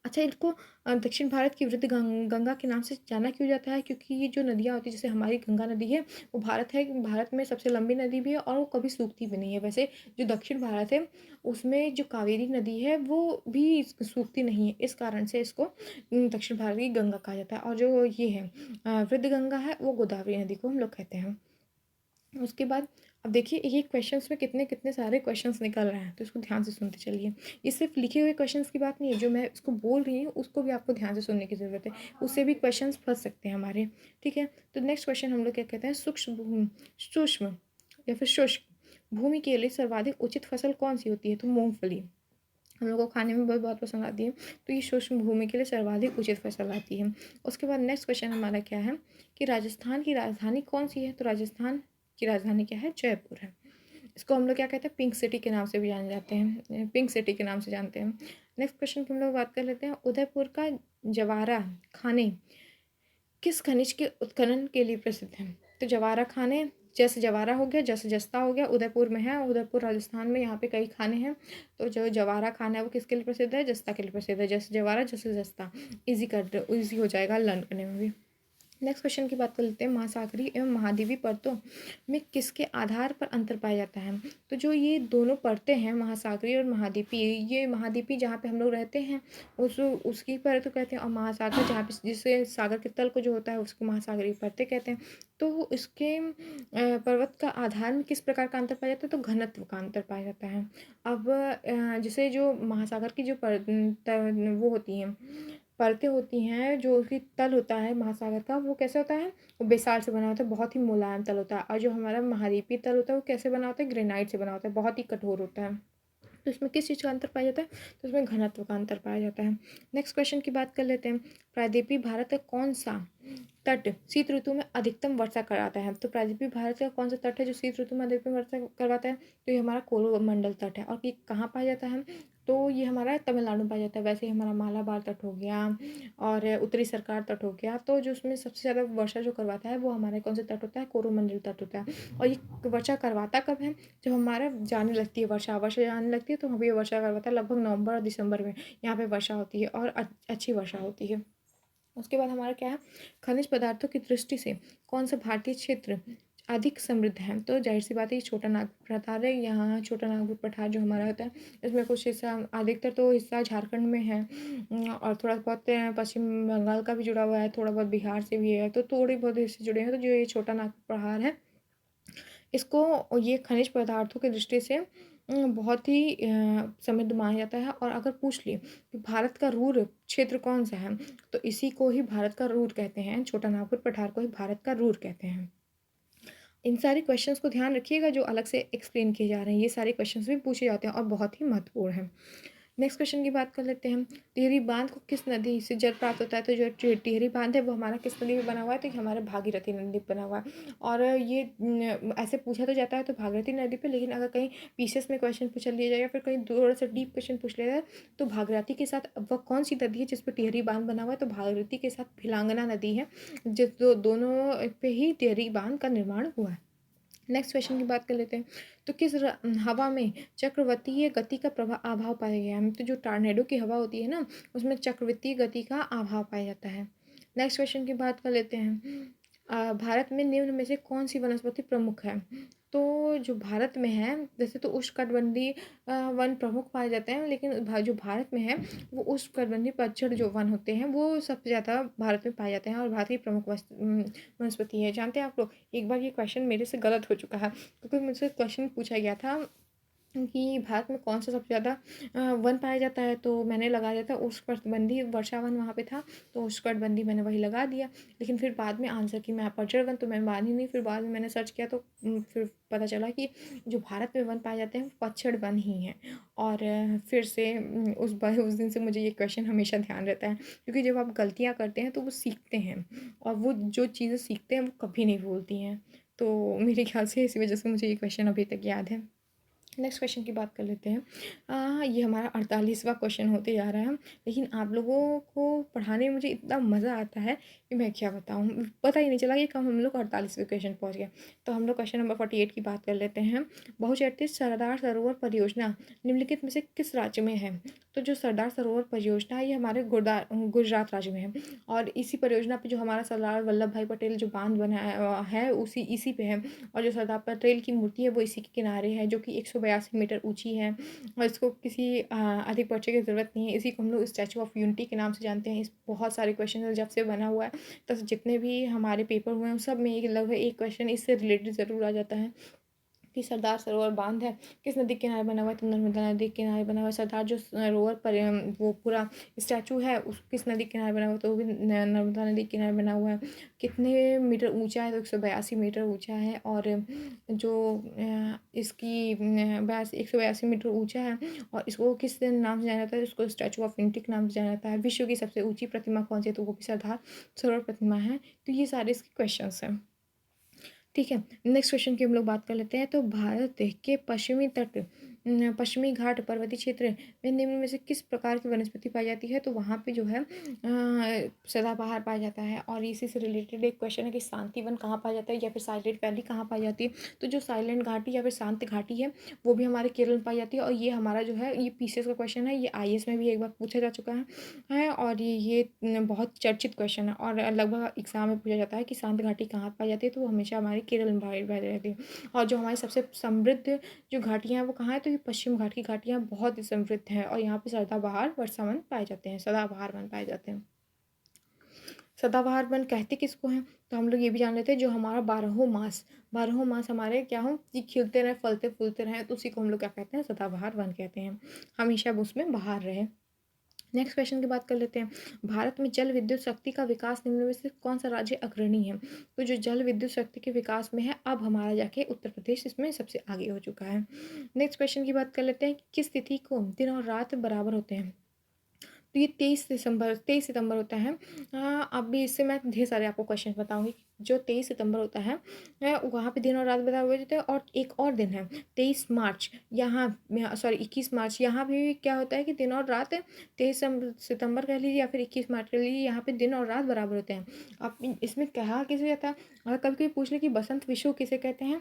[SPEAKER 1] अच्छा, इनको दक्षिण भारत की वृद्ध गंगा के नाम से जाना क्यों जाता है? क्योंकि ये जो नदियाँ होती हैं, जैसे हमारी गंगा नदी है, वो भारत में सबसे लंबी नदी भी है और वो कभी सूखती भी नहीं है। वैसे जो दक्षिण भारत है, उसमें जो कावेरी नदी है, वो भी सूखती नहीं है। इस कारण से इसको दक्षिण भारत की गंगा कहा जाता है। और जो ये है वृद्ध गंगा है, वो गोदावरी नदी को हम लोग कहते हैं। उसके बाद अब देखिए, ये क्वेश्चंस में कितने सारे क्वेश्चंस निकल रहे हैं, तो इसको ध्यान से सुनते चलिए। ये सिर्फ लिखे हुए क्वेश्चंस की बात नहीं है, जो मैं इसको बोल रही हूँ उसको भी आपको ध्यान से सुनने की ज़रूरत है। उससे भी क्वेश्चंस फंस सकते हैं हमारे। ठीक है, तो नेक्स्ट क्वेश्चन हम लोग क्या कहते हैं, सूक्ष्म या फिर शुष्क भूमि के लिए सर्वाधिक उचित फसल कौन सी होती है? तो मूंगफली हम लोग को खाने में बहुत बहुत पसंद आती है। तो ये सूक्ष्म भूमि के लिए सर्वाधिक उचित फसल आती है। उसके बाद नेक्स्ट क्वेश्चन हमारा क्या है कि राजस्थान की राजधानी कौन सी है? तो राजस्थान की राजधानी क्या है? जयपुर है। इसको हम लोग क्या कहते हैं, पिंक सिटी के नाम से भी जाने जाते हैं, पिंक सिटी के नाम से जानते हैं। नेक्स्ट क्वेश्चन की हम लोग बात कर लेते हैं, उदयपुर का जवारा खाने किस खनिज के उत्खनन के लिए प्रसिद्ध है? तो जवारा खाने, जैसे जवारा हो गया, जैसे जस्ता हो गया, उदयपुर में है, उदयपुर राजस्थान में, यहाँ पे कई खाने हैं। तो जो जवारा खाना है वो किसके लिए प्रसिद्ध है? जस्ता के लिए प्रसिद्ध है। जैसे जवारा, जैसे जस्ता, ईजी हो जाएगा लर्न करने में भी। नेक्स्ट क्वेश्चन की बात कर लेते हैं, महासागरीय एवं महाद्वीपीय परतों में किसके आधार पर अंतर पाया जाता है? तो जो ये दोनों परतें हैं, महासागरीय और महाद्वीपीय, ये महाद्वीपीय जहाँ पे हम लोग रहते हैं उसकी परत कहते हैं, और महासागर जहाँ पे जिससे सागर के तल को जो होता है उसको महासागरीय परतें कहते हैं। तो इसके पर्वत का आधार में किस प्रकार का अंतर पाया जाता है? तो घनत्व का अंतर पाया जाता है। अब जैसे जो महासागर की जो वो होती हैं, परतें होती हैं, जो उसकी तल होता है महासागर का, वो कैसा होता है? वो बेसाल्ट से बना होता है, बहुत ही मुलायम तल होता है। और जो हमारा महाद्वीपीय तल होता है वो कैसे बना होता है? ग्रेनाइट से बना होता है, बहुत ही कठोर होता है। तो इसमें किस चीज़ का अंतर पाया जाता है? तो इसमें घनत्व का अंतर पाया जाता है। नेक्स्ट क्वेश्चन की बात कर लेते हैं, प्रायद्वीपीय भारत का कौन सा तट शीत ऋतु में अधिकतम वर्षा कराता है? तो प्रायद्वीपीय भारत का कौन सा तट है जो शीत ऋतु में अधिकतम वर्षा करवाता है? तो ये हमारा कोरोमंडल तट है। और ये कहाँ पाया जाता है? तो ये हमारा तमिलनाडु में पाया जाता है। वैसे ही हमारा मालाबार तट हो गया और उत्तरी सरकार तट हो गया, तो जो उसमें सबसे ज़्यादा वर्षा जो करवाता है वो हमारा कौन सा तट होता है? कोरोमंडल तट होता है। और ये वर्षा करवाता कब है? जब हमारा जाने लगती है वर्षा जाने लगती है, तो हमें ये वर्षा करवाता है लगभग नवंबर और दिसंबर में। यहाँ पे वर्षा होती है और अच्छी वर्षा होती है। उसके बाद हमारा क्या है, खनिज पदार्थों की दृष्टि से कौन सा भारतीय क्षेत्र अधिक समृद्ध है? तो जाहिर सी बात है, छोटा नागपुर पठार है। यहाँ छोटा नागपुर पठार जो हमारा होता है, इसमें कुछ हिस्सा, अधिकतर तो हिस्सा झारखंड में है, और थोड़ा बहुत पश्चिम बंगाल का भी जुड़ा हुआ है, थोड़ा बहुत बिहार से भी है, तो थोड़े बहुत हिस्से जुड़े हैं। तो जो ये छोटा नागपुर पठार है, इसको ये खनिज पदार्थों की दृष्टि से बहुत ही समृद्ध माना जाता है। और अगर पूछ लिए कि भारत का रूर क्षेत्र कौन सा है, तो इसी को ही भारत का रूर कहते हैं। छोटा नागपुर पठार को ही भारत का रूर कहते हैं। इन सारे क्वेश्चंस को ध्यान रखिएगा जो अलग से एक्सप्लेन किए जा रहे हैं, ये सारे क्वेश्चंस भी पूछे जाते हैं और बहुत ही महत्वपूर्ण हैं। नेक्स्ट क्वेश्चन की बात कर लेते हैं, टिहरी बांध को किस नदी से जल प्राप्त होता है? तो जो टिहरी बांध है वो हमारा किस नदी में बना हुआ है? तो ये हमारा भागीरथी नदी पे बना हुआ है। और ये ऐसे पूछा तो जाता है तो भागीरथी नदी पे, लेकिन अगर कहीं पीसेस में क्वेश्चन पूछा लिया जाए या फिर कहीं थोड़ा सा डीप क्वेश्चन पूछ लिया जाए, तो भागीरथी के साथ वह कौन सी नदी है जिस पर टिहरी बांध बना हुआ है? तो भागीरथी के साथ भिलांगना नदी है, जिस दोनों पे ही टिहरी बांध का निर्माण हुआ है। नेक्स्ट क्वेश्चन की बात कर लेते हैं, तो हवा में चक्रवृत्तीय गति का अभाव पाया गया है? तो जो टॉर्नेडो की हवा होती है ना, उसमें चक्रवृत्तीय गति का अभाव पाया जाता है। नेक्स्ट क्वेश्चन की बात कर लेते हैं, भारत में निम्न में से कौन सी वनस्पति प्रमुख है? तो जो भारत में है, वैसे तो उष्णकटिबंधीय वन प्रमुख पाए जाते हैं, लेकिन जो भारत में है वो उष्णकटिबंधीय पतझड़ जो वन होते हैं वो सबसे ज़्यादा भारत में पाए जाते हैं और भारत की प्रमुख वनस्पति है। जानते हैं आप लोग, एक बार ये क्वेश्चन मेरे से गलत हो चुका है, क्योंकि मुझसे क्वेश्चन पूछा गया था कि भारत में कौन सा सबसे ज़्यादा वन पाया जाता है, तो मैंने लगा दिया था उष्णकटिबंधीय वर्षा वन वहाँ पे था, तो उष्णकटिबंधीय मैंने वही लगा दिया। लेकिन फिर बाद में आंसर की मैं पतझड़ वन तो मैं मानी नहीं, फिर बाद में मैंने सर्च किया तो फिर पता चला कि जो भारत में वन पाए जाते हैं वो पतझड़ वन ही हैं। और फिर से उस दिन से मुझे ये क्वेश्चन हमेशा ध्यान रहता है, क्योंकि जब आप गलतियाँ करते हैं तो वो सीखते हैं, और वो जो चीज़ें सीखते हैं वो कभी नहीं भूलती हैं। तो मेरे ख्याल से इसी वजह से मुझे ये क्वेश्चन अभी तक याद है। नेक्स्ट क्वेश्चन की बात कर लेते हैं, ये हमारा 48वां क्वेश्चन होते जा रहा है, लेकिन आप लोगों को पढ़ाने में मुझे इतना मज़ा आता है कि मैं क्या बताऊँ, पता ही नहीं चला कि कब हम लोग 48वें क्वेश्चन पहुँच गए। तो हम लोग क्वेश्चन नंबर 48 की बात कर लेते हैं, बहुचर्चित सरदार सरोवर परियोजना निम्नलिखित में से किस राज्य में है? तो जो सरदार सरोवर परियोजना है ये हमारे गुजरात राज्य में है, और इसी परियोजना पे जो हमारा सरदार वल्लभ भाई पटेल जो बांध बनाया है उसी इसी पे है, और जो सरदार पटेल की मूर्ति है वो इसी के किनारे है, जो कि 182 मीटर ऊँची है, और इसको किसी अधिक परिचय की ज़रूरत नहीं है। इसी को हम लोग स्टैचू ऑफ यूनिटी के नाम से जानते हैं। इस बहुत सारे क्वेश्चन है जब से बना हुआ है, तो जितने भी हमारे पेपर हुए हैं उन सब में एक लगभग एक क्वेश्चन इससे रिलेटेड ज़रूर आ जाता है कि सरदार सरोवर बांध है किस नदी के किनारे बना हुआ है, तो नर्मदा नदी के किनारे बना हुआ है। सरदार जो सरोवर पर वो पूरा स्टैचू है उस किस नदी के किनारे बना हुआ है, तो वो भी नर्मदा नदी के किनारे बना हुआ है। कितने मीटर ऊंचा है, तो 182 मीटर ऊंचा है, और जो इसकी 182 मीटर ऊंचा है, और इसको किस नाम से जाना जाता है, इसको स्टैचू ऑफ यूनिटी के नाम से जाना जाता है। विश्व की सबसे ऊंची प्रतिमा कौन सी है, तो वो भी सरदार सरोवर प्रतिमा है। तो ये सारे इसके क्वेश्चन हैं। ठीक है, नेक्स्ट क्वेश्चन की हम लोग बात कर लेते हैं। तो भारत के पश्चिमी तट पश्चिमी घाट पर्वतीय क्षेत्र में निम्न में से किस प्रकार की वनस्पति पाई जाती है, तो वहाँ पे जो है सदाबहार पाया जाता है। और इसी से रिलेटेड एक क्वेश्चन है कि शांति वन कहाँ पाया जाता है या फिर साइलेंट वैली कहाँ पाई जाती है, तो जो साइलेंट घाटी या फिर शांत घाटी है वो भी हमारे केरल में पाई जाती है। और ये हमारा जो है ये पीसीएस का क्वेश्चन है, ये आईएएस में भी एक बार पूछा जा चुका है, और ये बहुत चर्चित क्वेश्चन है, और लगभग एग्जाम में पूछा जाता है कि शांत घाटी कहाँ पाई जाती है, तो वो हमेशा हमारे केरल में पाई जाती है। और जो हमारी सबसे समृद्ध जो घाटियाँ हैं वो कहाँ है, तो ये पश्चिम घाट की घाटियाँ बहुत ही समृद्ध हैं, और यहाँ पे सदाबहार वर्षावन पाए जाते हैं, सदाबहार वन पाए जाते हैं। सदाबहार वन कहते किसको हैं, तो हम लोग ये भी जान लेते हैं, जो हमारा बारहों मास हमारे क्या हो कि खिलते रहे फलते फूलते रहें, तो उसी को हम लोग क्या कहते हैं, सदाबहार वन कहते हैं। हमेशा उसमें बहार रहे। नेक्स्ट क्वेश्चन की बात कर लेते हैं। भारत में जल विद्युत शक्ति का विकास निम्न में से कौन सा राज्य अग्रणी है, तो जो जल विद्युत शक्ति के विकास में है अब हमारा जाके उत्तर प्रदेश इसमें सबसे आगे हो चुका है। नेक्स्ट क्वेश्चन की बात कर लेते हैं कि किस तिथि को दिन और रात बराबर होते हैं, तो ये 23 सितंबर होता है। अभी इससे मैं ढेर सारे आपको क्वेश्चन बताऊंगी। जो 23 सितंबर होता है वहाँ पे दिन और रात बराबर हो जाते हैं। और एक और दिन है 23 मार्च, यहाँ 21 मार्च, यहाँ भी क्या होता है कि दिन और रात 23 सितंबर कह लीजिए या फिर 21 मार्च कह लीजिए, यहाँ पे दिन और रात बराबर होते हैं। अब इसमें कहा किसे जाता है, अगर कभी कभी पूछ ले कि बसंत विषु किसे कहते हैं,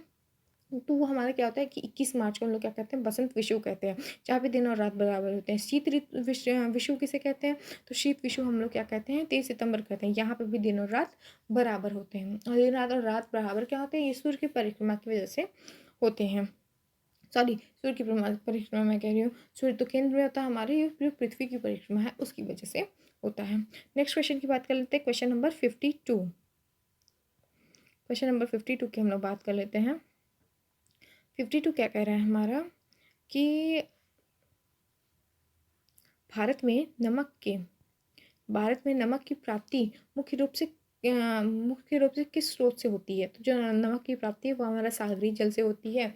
[SPEAKER 1] तो वो हमारा क्या होता है कि 21 मार्च को हम लोग क्या कहते हैं, बसंत विषु कहते हैं, जहाँ पे दिन और रात बराबर होते हैं। शीत ऋतु विषु किसे कहते हैं, तो शीत विषु हम लोग क्या कहते हैं, 23 सितंबर कहते हैं। यहाँ पे भी दिन और रात बराबर होते हैं, और दिन और रात बराबर क्या होते हैं, ये सूर्य की परिक्रमा की वजह से होते हैं। सूर्य की परिक्रमा मैं कह रही हूँ, सूर्य तो केंद्र में होता है हमारे, ये जो पृथ्वी की परिक्रमा है उसकी वजह से होता है। नेक्स्ट क्वेश्चन की बात कर लेते हैं, क्वेश्चन नंबर 52। क्वेश्चन नंबर 52 की हम लोग बात कर लेते हैं। 52 क्या कह रहा है हमारा कि भारत में नमक की प्राप्ति मुख्य रूप से किस स्रोत से होती है, तो जो नमक की प्राप्ति है वो हमारा सागरीय जल से होती है।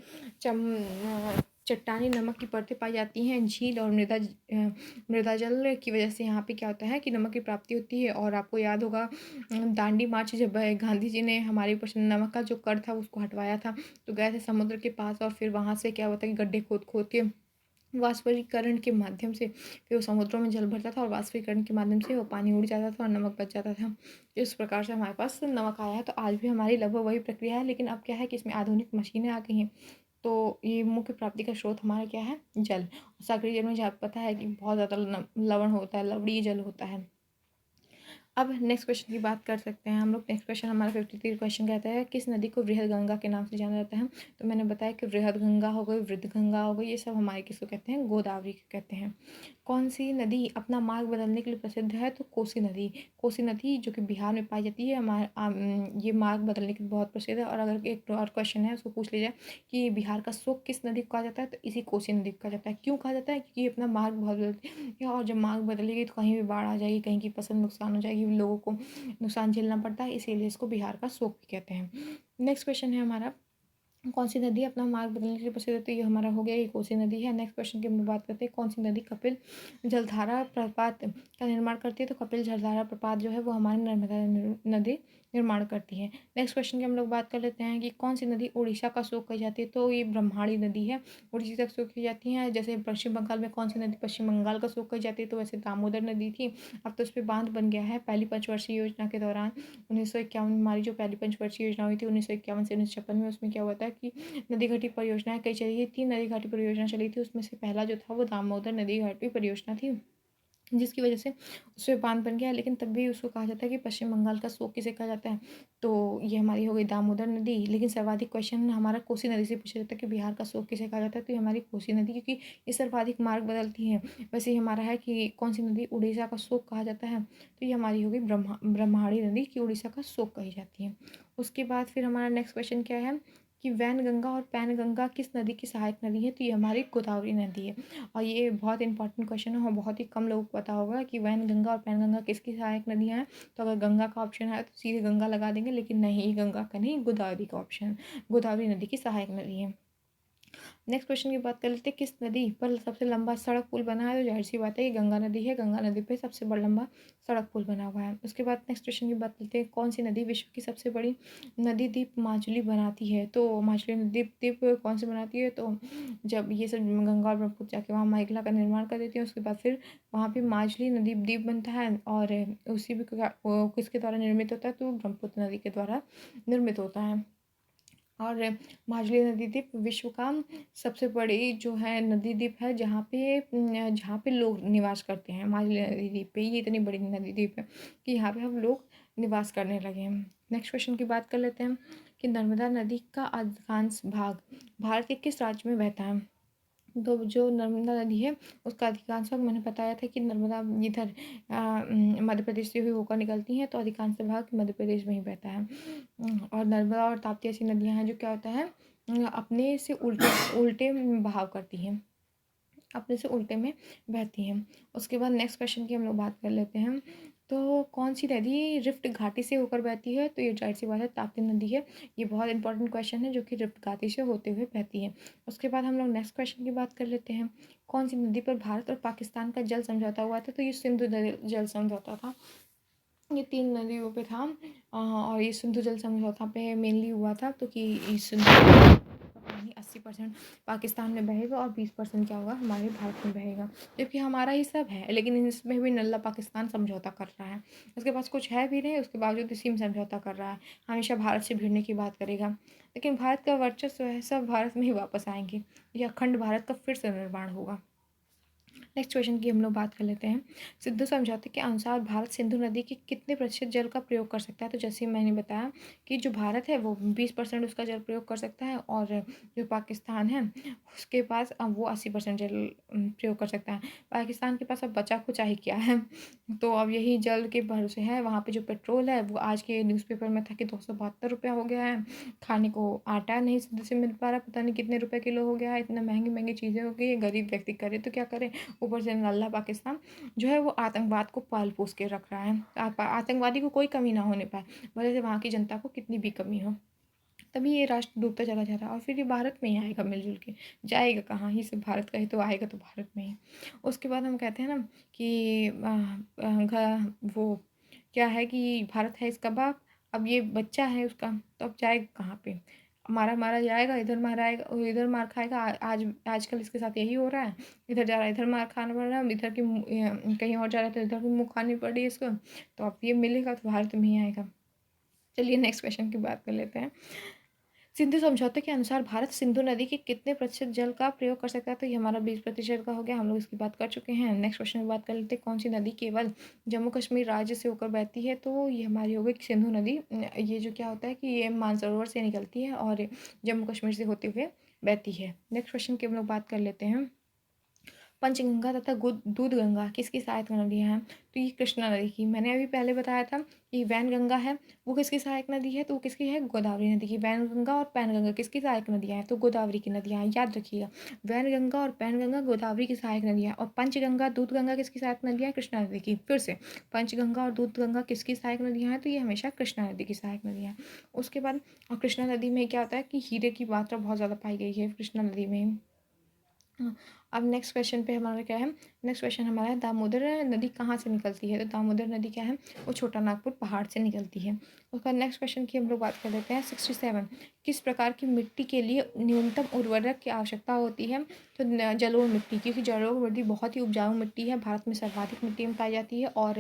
[SPEAKER 1] चट्टानी नमक की परतें पाई जाती हैं, झील और मृदा जल की वजह से यहाँ पे क्या होता है कि नमक की प्राप्ति होती है। और आपको याद होगा दांडी मार्च जब गांधी जी ने हमारे ऊपर नमक का जो कर था उसको हटवाया था, तो गए थे समुद्र के पास, और फिर वहाँ से क्या होता है कि गड्ढे खोद खोद के वाष्पीकरण के माध्यम से फिर वो समुद्रों में जल भरता था, और वाष्पीकरण के माध्यम से वो पानी उड़ जाता था और नमक बच जाता था। इस प्रकार से हमारे पास नमक आया है। तो आज भी हमारी लगभग वही प्रक्रिया है, लेकिन अब क्या है कि इसमें आधुनिक मशीनें आ गई हैं। तो ये मुख्य प्राप्ति का स्रोत हमारा क्या है, जल। सागरीय जल में जहाँ पता है कि बहुत ज़्यादा लवण होता है, लवणीय जल होता है। अब नेक्स्ट क्वेश्चन की बात कर सकते हैं हम लोग। नेक्स्ट क्वेश्चन हमारा 53 क्वेश्चन कहता है किस नदी को वृहद गंगा के नाम से जाना जाता है, तो मैंने बताया कि वृहद गंगा हो गई, वृद्ध गंगा हो गई, ये सब हमारे किसको कहते हैं, गोदावरी को कहते हैं। कौन सी नदी अपना मार्ग बदलने के लिए प्रसिद्ध है, तो कोसी नदी जो कि बिहार में पाई जाती है, ये मार्ग बदलने के लिए बहुत प्रसिद्ध है। और अगर एक और क्वेश्चन है उसको पूछ लीजिए कि बिहार का शोक किस नदी को कहा जाता है, तो इसी कोसी नदी को कहा जाता है। क्यों कहा जाता है, क्योंकि अपना मार्ग बहुत बदलती है, और जब मार्ग बदलेगी तो कहीं भी बाढ़ आ जाएगी, कहीं की फसल नुकसान हो जाएगी, लोगों को नुकसान झेलना पड़ता है, इसीलिए इसको बिहार का शोक भी कहते हैं। नेक्स्ट क्वेश्चन है हमारा कौन सी नदी अपना मार्ग बदलने के लिए प्रसिद्ध होती है, ये हमारा हो गया, ये कोसी नदी है। नेक्स्ट क्वेश्चन की हम बात करते हैं कौन सी नदी कपिल जलधारा प्रपात का निर्माण करती है, तो कपिल जलधारा प्रपात जो है वो हमारी नर्मदा नदी निर्माण करती है। नेक्स्ट क्वेश्चन की हम लोग बात कर लेते हैं कि कौन सी नदी उड़ीसा का शोक कही जाती है, तो ये ब्रह्माणी नदी है, उड़ीसा का शोक कही जाती है। जैसे पश्चिम बंगाल में कौन सी नदी पश्चिम बंगाल का शोक कही जाती है, तो वैसे दामोदर नदी थी, अब तो उस पर बांध बन गया है। पहली पंचवर्षीय योजना के दौरान 1951 में हमारी जो पहली पंचवर्षीय योजना हुई थी 1951 से 1956 में, उसमें क्या हुआ था कि नदी घाटी परियोजनाएं कई चली थी, 3 नदी घाटी परियोजना चली थी, उसमें से पहला जो था वो दामोदर नदी घाटी परियोजना थी, जिसकी वजह से उसपे बांध बन गया। लेकिन तब भी उसको कहा जाता है कि पश्चिम बंगाल का शोक किसे कहा जाता है, तो ये हमारी हो गई दामोदर नदी। लेकिन सर्वाधिक क्वेश्चन हमारा कोसी नदी से पूछा जाता है कि बिहार का शोक किसे कहा जाता है, तो ये हमारी कोसी नदी, क्योंकि ये सर्वाधिक मार्ग बदलती है। वैसे ही हमारा है कि कौन सी नदी उड़ीसा का शोक कहा जाता है, तो ये हमारी हो गई ब्रह्माणी नदी की उड़ीसा का शोक कही जाती है। उसके बाद फिर हमारा नेक्स्ट क्वेश्चन क्या है कि वैनगंगा और पैनगंगा किस नदी की सहायक नदी है, तो ये हमारी गोदावरी नदी है। और ये बहुत इंपॉर्टेंट क्वेश्चन है और बहुत ही कम लोगों को पता होगा कि वैनगंगा और पैनगंगा किसकी सहायक नदियाँ हैं। तो अगर गंगा का ऑप्शन है तो सीधे गंगा लगा देंगे, लेकिन नहीं, गंगा का नहीं, गोदावरी का ऑप्शन, गोदावरी नदी की सहायक नदी है। नेक्स्ट क्वेश्चन की बात कर लेते हैं, किस नदी पर सबसे लंबा सड़क पुल बना है, तो जाहिर सी बात है कि गंगा नदी है, गंगा नदी पे सबसे बड़ा लंबा सड़क पुल बना हुआ है। उसके बाद नेक्स्ट क्वेश्चन की बात करते हैं, कौन सी नदी विश्व की सबसे बड़ी नदी द्वीप माजुली बनाती है, तो माजुली नदी द्वीप कौन सी बनाती है, तो जब ये सब गंगा और ब्रह्मपुत्र जाके वहाँ मेघला का निर्माण कर देती है, उसके बाद फिर वहाँ पे माजुली नदी द्वीप बनता है, और उसी भी किसके द्वारा निर्मित होता है, तो ब्रह्मपुत्र नदी के द्वारा निर्मित होता है। और माजुली नदी द्वीप विश्व का सबसे बड़ी जो है नदी द्वीप है, जहाँ पे लोग निवास करते हैं। माजुली नदी द्वीप पे ये इतनी बड़ी नदी द्वीप है कि यहाँ पे हम लोग निवास करने लगे हैं। नेक्स्ट क्वेश्चन की बात कर लेते हैं कि नर्मदा नदी का अधिकांश भाग भारत के किस राज्य में बहता है, तो जो नर्मदा नदी है उसका अधिकांश भाग मैंने बताया था कि नर्मदा इधर मध्य प्रदेश से हुई होकर निकलती हैं, तो अधिकांश भाग मध्य प्रदेश में ही बहता है। और नर्मदा और ताप्ती ऐसी नदियाँ हैं जो क्या होता है, अपने से उल्टे उल्टे बहाव करती हैं, अपने से उल्टे में बहती हैं। उसके बाद नेक्स्ट क्वेश्चन की हम लोग बात कर लेते हैं, तो कौन सी नदी रिफ्ट घाटी से होकर बहती है, तो ये जाहिर सी बात है ताप्ती नदी है। ये बहुत इंपॉर्टेंट क्वेश्चन है जो कि रिफ्ट घाटी से होते हुए बहती है। उसके बाद हम लोग नेक्स्ट क्वेश्चन की बात कर लेते हैं, कौन सी नदी पर भारत और पाकिस्तान का जल समझौता हुआ था, तो ये सिंधु जल समझौता था। ये 3 नदियों पे था, और ये सिंधु जल समझौता पे मेनली हुआ था, तो कि इस सिंधु पानी 80% पाकिस्तान में बहेगा और 20% क्या होगा, हमारे भारत में बहेगा, जबकि हमारा ही सब है, लेकिन इसमें भी नल्ला पाकिस्तान समझौता कर रहा है। उसके पास कुछ है भी नहीं, उसके बावजूद इसी में समझौता कर रहा है, हमेशा भारत से भिड़ने की बात करेगा। लेकिन भारत का वर्चस्व है, सब भारत में ही वापस आएंगे, यह अखंड भारत का फिर से निर्माण होगा। नेक्स्ट क्वेश्चन की हम लोग बात कर लेते हैं, सिंधु समझौते के अनुसार भारत सिंधु नदी के कितने प्रतिशत जल का प्रयोग कर सकता है, तो जैसे मैंने बताया कि जो भारत है वो 20% उसका जल प्रयोग कर सकता है, और जो पाकिस्तान है उसके पास अब वो 80% जल प्रयोग कर सकता है। पाकिस्तान के पास अब बचा कुचा ही क्या है, तो अब यही जल के भरोसे है। वहाँ पे जो पेट्रोल है वो आज के न्यूज़पेपर में था कि 272 रुपया हो गया है, खाने को आटा नहीं सीधे से मिल पा रहा, पता नहीं कितने रुपए किलो हो गया है, इतना महंगी महंगी चीज़ें हो गई है, गरीब व्यक्ति करे तो क्या करे। ऊपर से नल्ला पाकिस्तान जो है वो आतंकवाद को पाल पोस के रख रहा है, आतंकवादी को कोई कमी ना होने पाए, भले से वहाँ की जनता को कितनी भी कमी हो। तभी ये राष्ट्र डूबता चला जा रहा है, और फिर ये भारत में ही आएगा मिलजुल के, जाएगा कहाँ, ये सब भारत का है तो आएगा तो भारत में ही। उसके बाद हम कहते हैं ना कि वो क्या है कि भारत है इसका बाप, अब ये बच्चा है उसका, तो अब जाएगा कहाँ पे, मारा मारा जाएगा, इधर माराएगा इधर मार खाएगा। आज आजकल इसके साथ यही हो रहा है, इधर जा रहा है इधर मार खाना पड़ रहा है, इधर की कहीं और जा रहा है तो इधर की मुँह खानी पड़ रही है इसको, तो अब ये मिलेगा तो भारत में ही आएगा। चलिए नेक्स्ट क्वेश्चन की बात कर लेते हैं, सिंधु समझौते के अनुसार भारत सिंधु नदी के कितने प्रतिशत जल का प्रयोग कर सकता है, तो ये हमारा 20% का हो गया, हम लोग इसकी बात कर चुके हैं। नेक्स्ट क्वेश्चन की बात कर लेते हैं, कौन सी नदी केवल जम्मू कश्मीर राज्य से होकर बहती है, तो ये हमारी हो गई सिंधु नदी। ये जो क्या होता है कि ये मानसरोवर से निकलती है और जम्मू कश्मीर से होते हुए बहती है। नेक्स्ट क्वेश्चन की हम लोग बात कर लेते हैं, पंचगंगा तथा दूध गंगा किसकी सहायक नदियाँ हैं, तो ये कृष्णा नदी की। मैंने अभी पहले बताया था कि वैन गंगा है वो किसकी सहायक नदी है, तो वो किसकी है, गोदावरी नदी की। वैन गंगा और पैन गंगा किसकी सहायक नदियाँ हैं, तो गोदावरी की नदियाँ हैं, याद रखिएगा। वैन गंगा और पैन गंगा गोदावरी की सहायक नदियाँ, और पंचगंगा दूध गंगा किसकी सहायक नदियाँ हैं, कृष्णा नदी की। फिर से पंचगंगा और दूध गंगा किसकी सहायक नदियाँ हैं, तो ये हमेशा कृष्णा नदी की सहायक नदियाँ हैं। उसके बाद और कृष्णा नदी में क्या होता है कि हीरे की मात्रा बहुत ज़्यादा पाई गई है कृष्णा नदी में। अब नेक्स्ट क्वेश्चन पे हमारा क्या है, नेक्स्ट क्वेश्चन हमारा है दामोदर नदी कहाँ से निकलती है। तो दामोदर नदी क्या है, वो छोटा नागपुर पहाड़ से निकलती है। उसका नेक्स्ट क्वेश्चन की हम लोग बात कर लेते हैं 67, किस प्रकार की मिट्टी के लिए न्यूनतम उर्वरक की आवश्यकता होती है। तो जलोढ़ मिट्टी, क्योंकि जलोढ़ मिट्टी बहुत ही उपजाऊ मिट्टी है, भारत में सर्वाधिक मिट्टी में पाई जाती है। और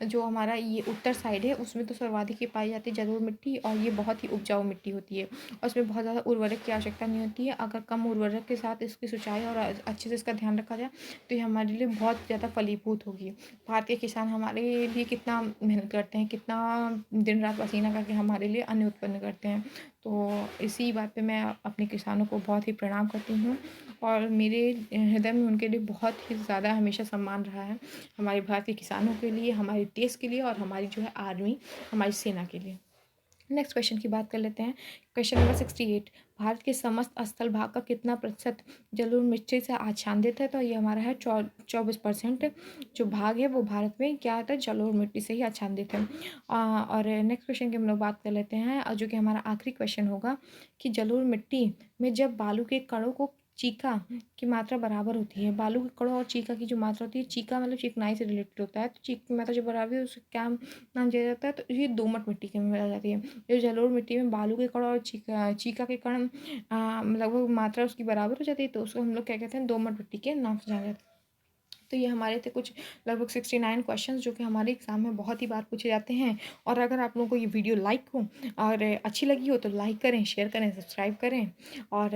[SPEAKER 1] जो हमारा ये उत्तर साइड है उसमें तो सर्वाधिक ही पाई जाती है जलोढ़ मिट्टी, और ये बहुत ही उपजाऊ मिट्टी होती है और उसमें बहुत ज़्यादा उर्वरक की आवश्यकता नहीं होती है। अगर कम उर्वरक के साथ इसकी सिंचाई और अच्छे से इसका ध्यान रखा जाए तो ये हमारे लिए बहुत ज़्यादा फलीभूत होगी। भारत के किसान हमारे लिए कितना मेहनत करते हैं, कितना दिन रात पसीना करके हमारे लिए अन्न उत्पन्न करते हैं। तो इसी बात पे मैं अपने किसानों को बहुत ही प्रणाम करती हूँ और मेरे हृदय में उनके लिए बहुत ही ज़्यादा हमेशा सम्मान रहा है, हमारे भारत के किसानों के लिए, हमारे देश के लिए और हमारी जो है आर्मी, हमारी सेना के लिए। नेक्स्ट क्वेश्चन की बात कर लेते हैं। क्वेश्चन नंबर 68, भारत के समस्त स्थल भाग का कितना प्रतिशत जलोढ़ मिट्टी से आच्छादित है। तो ये हमारा है 24% जो भाग है वो भारत में क्या होता है, जलोढ़ मिट्टी से ही आच्छादित है। और नेक्स्ट क्वेश्चन की हम लोग बात कर लेते हैं और जो कि हमारा आखिरी क्वेश्चन होगा कि जलोढ़ मिट्टी में जब बालू के कणों को चीका की मात्रा बराबर होती है। बालू के कणों और चीका की जो मात्रा होती है, चीका मतलब चिकनाई से रिलेटेड होता है, तो चीक की मात्रा जो बराबर है उसको क्या नाम दिया जाता है, तो ये दोमट मिट्टी के में आ जाती है। जो जलोढ़ मिट्टी में बालू के कण और चीका के कण लगभग मात्रा उसकी बराबर हो जाती है, तो उसको हम लोग क्या कहते हैं, दोमट मिट्टी के नाम से जाना जाता है। तो ये हमारे थे कुछ लगभग 69 क्वेश्चंस जो कि हमारे एग्जाम में बहुत ही बार पूछे जाते हैं। और अगर आप लोगों को ये वीडियो लाइक हो और अच्छी लगी हो तो लाइक करें, शेयर करें, सब्सक्राइब करें और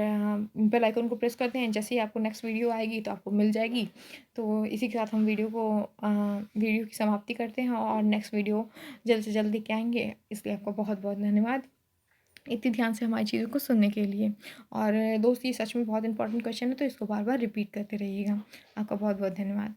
[SPEAKER 1] बेल आइकन को प्रेस कर दें। जैसे ही आपको नेक्स्ट वीडियो आएगी तो आपको मिल जाएगी। तो इसी के साथ हम वीडियो की समाप्ति करते हैं और नेक्स्ट वीडियो जल्द से जल्द लेके आएंगे। इसलिए आपका बहुत बहुत धन्यवाद इतनी ध्यान से हमारी चीज़ों को सुनने के लिए। और दोस्त ये सच में बहुत इंपॉर्टेंट क्वेश्चन है, तो इसको बार बार रिपीट करते रहिएगा। आपका बहुत बहुत धन्यवाद।